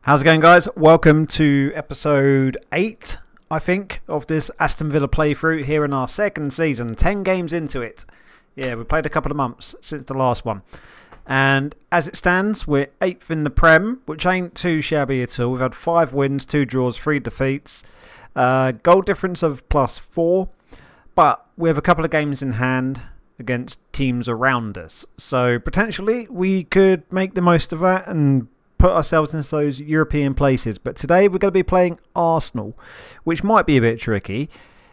How's it going, guys? Welcome to episode 8, I think, of this Aston Villa playthrough here in our second season. 10 games into it. Yeah, we played a couple of months since the last one. And as it stands, we're 8th in the Prem, which ain't too shabby at all. We've had 5 wins, 2 draws, 3 defeats. Goal difference of +4. But we have a couple of games in hand against teams around us. So potentially we could make the most of that and put ourselves into those European places. But today we're going to be playing Arsenal, which might be a bit tricky.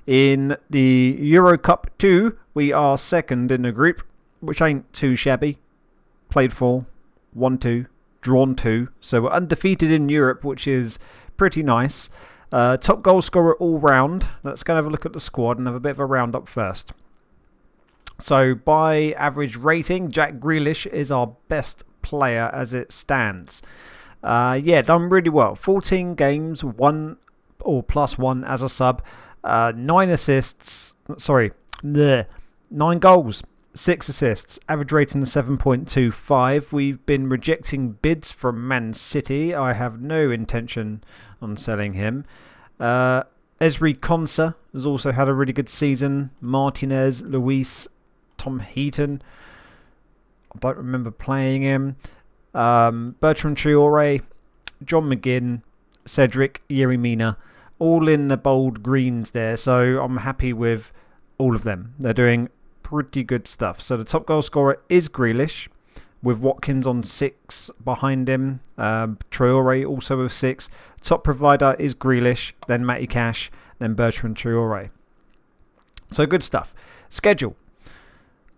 In the Euro Cup 2, we are second in the group, which ain't too shabby. Played 4, won 2, drawn 2. So we're undefeated in Europe, which is pretty nice. Top goal scorer all round. Let's go and have a look at the squad and have a bit of a round up first. So by average rating, Jack Grealish is our best player as it stands. Done really well. 14 games, 1 or +1 as a sub. 9 assists. 9 goals, 6 assists. Average rating of 7.25. We've been rejecting bids from Man City. I have no intention on selling him. Ezri Konsa has also had a really good season. Martinez, Luis, Tom Heaton. I don't remember playing him. Bertrand Traore, John McGinn, Cedric, Yerry Mina, all in the bold greens there. So I'm happy with all of them. They're doing pretty good stuff. So the top goal scorer is Grealish, with Watkins on 6 behind him. Traore also with 6. Top provider is Grealish, then Matty Cash, then Bertrand Traore. So good stuff. Schedule.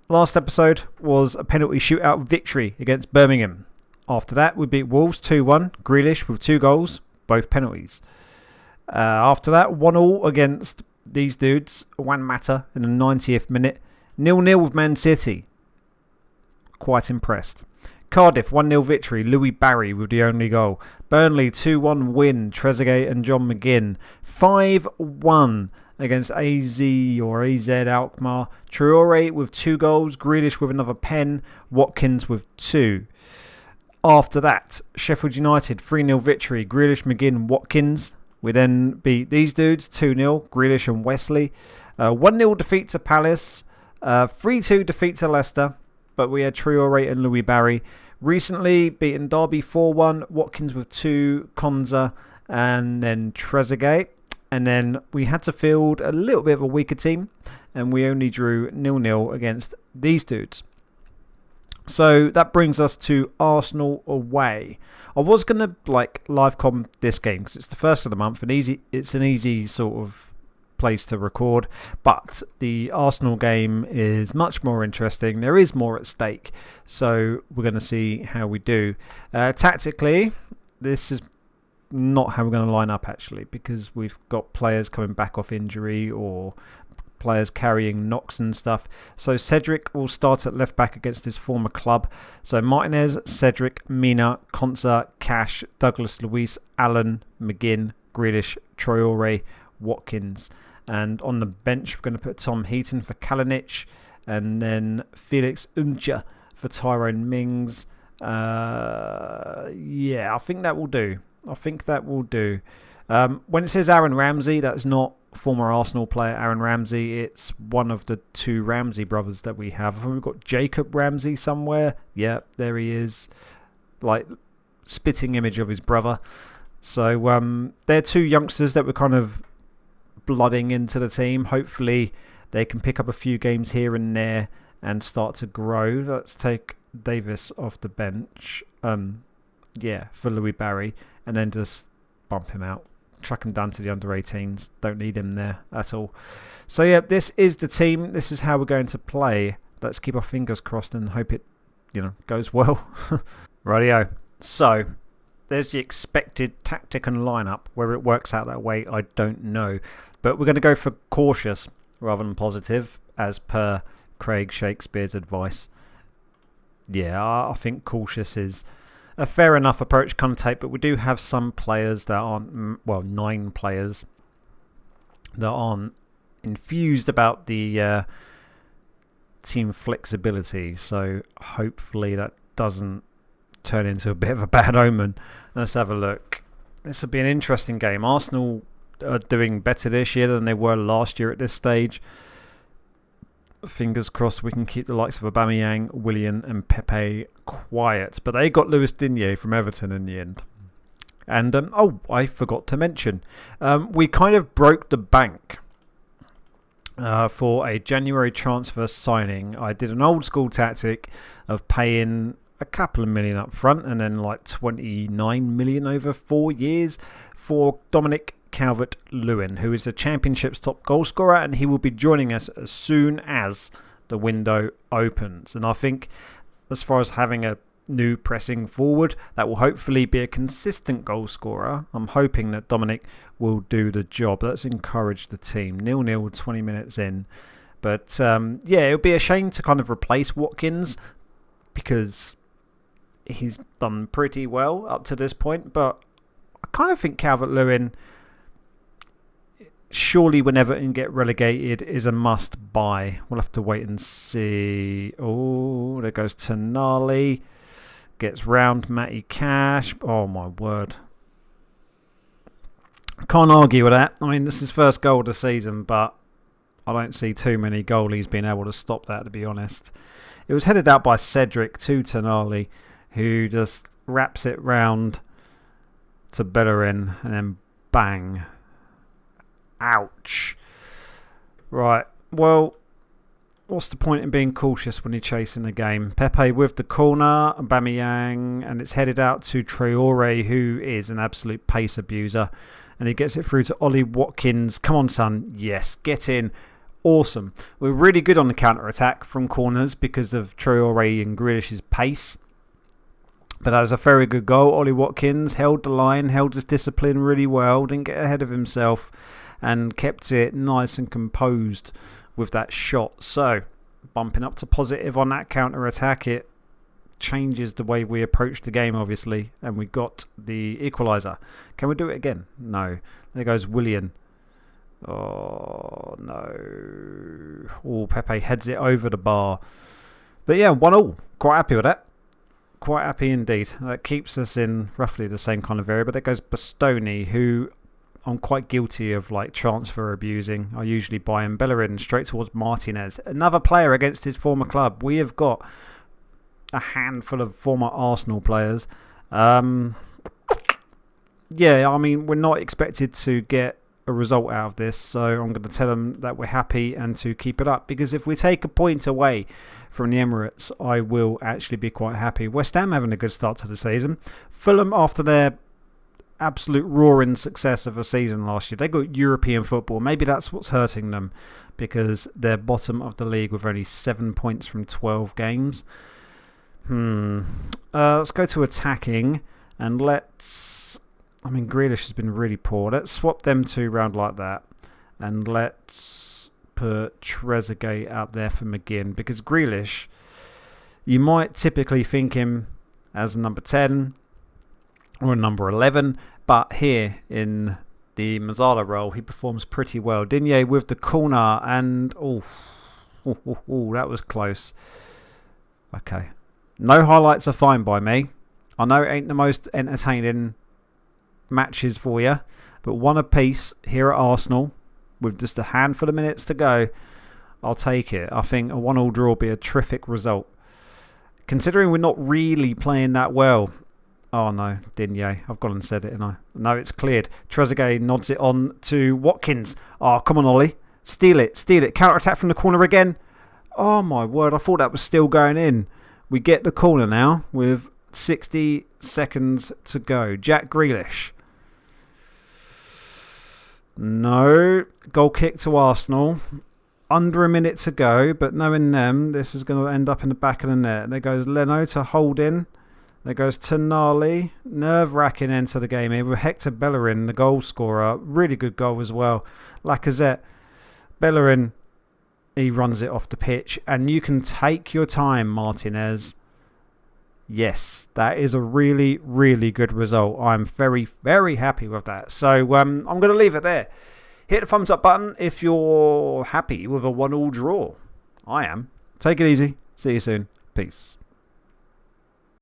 Last episode was a penalty shootout victory against Birmingham. After that, we beat Wolves 2-1. Grealish with 2 goals, both penalties. After that, 1-1 against these dudes, Juan Mata in the 90th minute. 0-0 with Man City. Quite impressed. Cardiff 1-0 victory, Louis Barry with the only goal. Burnley 2-1 win, Trezeguet and John McGinn. 5-1 against AZ Alkmaar. Traore with 2 goals, Grealish with another pen, Watkins with 2. After that, Sheffield United 3-0 victory, Grealish, McGinn, Watkins. We then beat these dudes 2-0, Grealish and Wesley. 1-0 defeat to Palace, 3-2 defeat to Leicester, but we had Traore and Louis Barry. Recently beaten Derby 4-1, Watkins with 2, Konza, and then Trezeguet. And then we had to field a little bit of a weaker team, and we only drew 0-0 against these dudes. So that brings us to Arsenal away. I was going to live com this game because it's the first of the month and it's an easy sort of place to record. But the Arsenal game is much more interesting. There is more at stake. So we're going to see how we do. Tactically, this is not how we're going to line up actually, because we've got players coming back off injury or players carrying knocks and stuff. So Cedric will start at left back against his former club. So Martinez, Cedric, Mina, Konsa, Cash, Douglas Luiz, Allen, McGinn, Grealish, Traore, Watkins. And on the bench we're going to put Tom Heaton for Kalinic, and then Felix Uncha for Tyrone Mings. I think that will do. When it says Aaron Ramsey, that's not former Arsenal player Aaron Ramsey. It's one of the 2 Ramsey brothers that we have. We've got Jacob Ramsey somewhere. Yeah, there he is. Spitting image of his brother. So they're 2 youngsters that we're kind of blooding into the team. Hopefully they can pick up a few games here and there and start to grow. Let's take Davis off the bench. For Louis Barry. And then just bump him out. Chuck him down to the under-18s. Don't need him there at all. So yeah, this is the team. This is how we're going to play. Let's keep our fingers crossed and hope it goes well. Rightio. So there's the expected tactic and lineup. Whether it works out that way, I don't know. But we're going to go for cautious rather than positive, as per Craig Shakespeare's advice. Yeah, I think cautious is a fair enough approach to take, but we do have some players that aren't, 9 players that aren't infused about the team flexibility. So hopefully that doesn't turn into a bit of a bad omen. Let's have a look. This will be an interesting game. Arsenal are doing better this year than they were last year at this stage. Fingers crossed we can keep the likes of Aubameyang, Willian and Pepe quiet. But they got Luis Digne from Everton in the end. And, I forgot to mention, we kind of broke the bank for a January transfer signing. I did an old school tactic of paying a couple of million up front and then like 29 million over 4 years for Dominic Calvert-Lewin, who is the Championship's top goal scorer, and he will be joining us as soon as the window opens. And I think as far as having a new pressing forward that will hopefully be a consistent goal scorer, I'm hoping that Dominic will do the job. Let's encourage the team. 0-0 20 minutes in. But it would be a shame to kind of replace Watkins because he's done pretty well up to this point. But I kind of think Calvert-Lewin, surely when Everton get relegated, is a must buy. We'll have to wait and see. Oh, there goes Tonali. Gets round Matty Cash. Oh my word. Can't argue with that. I mean, this is his first goal of the season, but I don't see too many goalies being able to stop that, to be honest. It was headed out by Cedric to Tonali, who just wraps it round to Bellerin and then bang. Ouch. Right, well, what's the point in being cautious when you're chasing the game? Pepe with the corner, Aubameyang, and it's headed out to Traore, who is an absolute pace abuser. And he gets it through to Ollie Watkins. Come on, son. Yes, get in. Awesome. We're really good on the counter-attack from corners because of Traore and Grealish's pace. But that was a very good goal. Ollie Watkins held the line, held his discipline really well, didn't get ahead of himself, and kept it nice and composed with that shot. So, bumping up to positive on that counter-attack, it changes the way we approach the game, obviously. And we got the equaliser. Can we do it again? No. There goes Willian. Oh, no. Oh, Pepe heads it over the bar. But yeah, 1-1. Quite happy with that. Quite happy indeed. That keeps us in roughly the same kind of area. But there goes Bastoni, who I'm quite guilty of like transfer abusing. I usually buy him. Bellerin straight towards Martinez. Another player against his former club. We have got a handful of former Arsenal players. Yeah, I mean, we're not expected to get a result out of this, so I'm going to tell them that we're happy and to keep it up, because if we take a point away from the Emirates, I will actually be quite happy. West Ham having a good start to the season. Fulham, after their absolute roaring success of a season last year, they got European football. Maybe that's what's hurting them, because they're bottom of the league with only 7 points from 12 games. Let's go to attacking, and let's... I mean, Grealish has been really poor. Let's swap them two round like that. And let's put Trezeguet out there for McGinn. Because Grealish, you might typically think him as a number 10 or a number 11. But here in the Mazzala role, he performs pretty well. Digne with the corner. And, that was close. Okay. No highlights are fine by me. I know it ain't the most entertaining matches for you, but one apiece here at Arsenal with just a handful of minutes to go, I'll take it. I think a 1-1 draw will be a terrific result, considering we're not really playing that well. Oh no, Digne, I've gone and said it, and I no, it's cleared. Trezeguet nods it on to Watkins. Oh, come on, Ollie, steal it, counter attack from the corner again. Oh my word, I thought that was still going in. We get the corner now with 60 seconds to go. Jack Grealish. No. Goal kick to Arsenal. Under a minute to go, but knowing them, this is going to end up in the back of the net. There goes Leno to Holding. There goes Tonali. Nerve-wracking end to the game here with Hector Bellerin, the goal scorer. Really good goal as well. Lacazette. Bellerin, he runs it off the pitch. And you can take your time, Martinez. Yes, that is a really, really good result. I'm very, very happy with that. So I'm going to leave it there. Hit the thumbs up button if you're happy with a 1-1 draw. I am. Take it easy. See you soon. Peace.